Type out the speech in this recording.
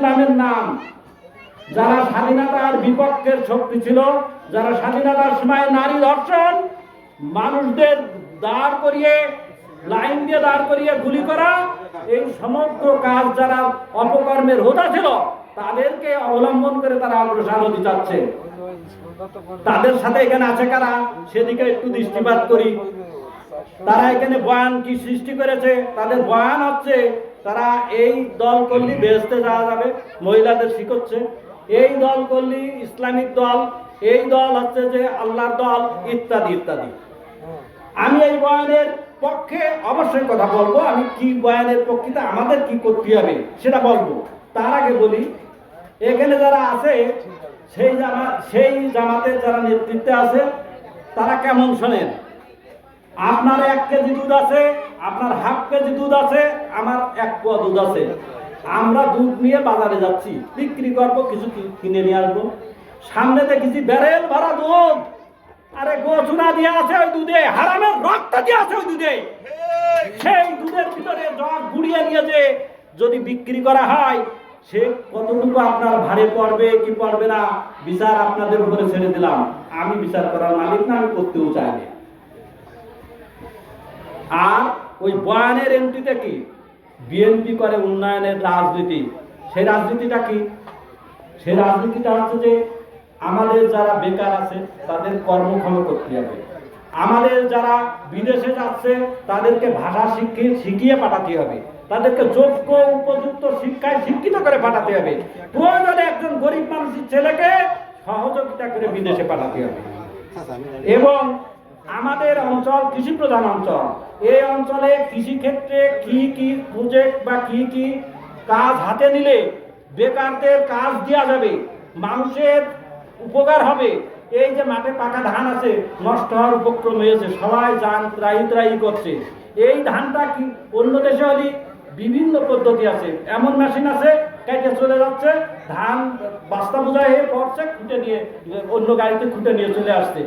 ইসলামের নাম, যারা স্বাধীনতার বিপক্ষের শক্তি ছিল, যারা স্বাধীনতার সময় নারী ধর্ষণ, মানুষদের দাঁড় করিয়ে লাইন দিয়ে দাঁড় করিয়ে গুলি করা, এই সমগ্র কাজ যারা অপকর্মের হোতা ছিল তাদেরকে অবলম্বন করে তারা অগ্রসর হতে চাচ্ছে। তাদের সাথে এখানে আছে কারা, সেদিকে একটু দৃষ্টিপাত করি। তারা এখানে বয়ান কি সৃষ্টি করেছে, তাদের বয়ান হচ্ছে তারা এই দল করলি বেহেশতে যাওয়া যাবে, মহিলাদের শিখাচ্ছে। এই দল করলি ইসলামিক দল, এই দল হচ্ছে যে আল্লাহর দল, ইত্যাদি ইত্যাদি। আমি এই বয়ানের পক্ষে অবশ্যই কথা বলবো। আমি কি বয়ানের পক্ষে আমাদের কি করতে হবে সেটা বলবো। তার আগে বলি, এখানে যারা আছে সেই জামাতের যারা নেতৃত্বে আছে তারা কেমন শোনেন। আপনার 1 কেজি দুধ আছে, আপনার হাফ কেজি দুধ আছে, আমার 1 পোয়া দুধ আছে। আমরা দুধ নিয়ে বাজারে যাচ্ছি, বিক্রি করবো, কিছু কিনে নিয়ে আসবো। সামনে দেখেছি ব্যারেল ভরা দুধ, আরে গোচুনা দিয়ে আছে ওই দুধে, হারামের রক্ত দিয়ে আছে ওই দুধে। সেই দুধের ভিতরে জগ গুড়িয়ে নিয়ে যে যদি বিক্রি করা হয়, সে কতটুকু আপনার ভারে পড়বে কি পড়বে না, বিচার আপনাদের উপরে ছেড়ে দিলাম। আমি বিচার করার মালিক না, আমি করতেও চাই না। আর ওই বয়ানের এন্ট্রিতে কি বিএনপি করে উন্নয়নের রাজনীতি, সেই রাজনীতিটা কি? সেই রাজনীতিটা হচ্ছে যে আমাদের যারা বেকার আছে তাদের কর্মক্ষম করতে হবে, আমাদের যারা বিদেশে যাচ্ছে তাদেরকে ভাষা শিখিয়ে পাঠাতে হবে, তাদেরকে যোগ্য উপযুক্ত শিক্ষায় শিক্ষিত করে পাঠাতে হবে, প্রয়োজনে একজন গরিব মানুষের ছেলেকে সহযোগিতা করে বিদেশে পাঠাতে হবে। এবং আমাদের অঞ্চল কৃষি প্রধান অঞ্চল, এই অঞ্চলে কৃষি ক্ষেত্রে কি কি প্রজেক্ট বা কি কি কাজ হাতে নিলে বেকারদের কাজ দেওয়া যাবে, মানুষের উপকার হবে। এই যে মাঠে পাকা ধান আছে, নষ্ট হওয়ার উপক্রম হয়েছে, সবাই যান ত্রাহি করছে। এই ধানটা কি অন্য দেশে হলে বিভিন্ন পদ্ধতি আছে, এমন মেশিন আছে কেটে চলে যাচ্ছে, ধান বস্তা বোঝাই হয়ে পড়ছে, খুঁটে নিয়ে অন্য গাড়িতে খুঁটে নিয়ে চলে আসছে।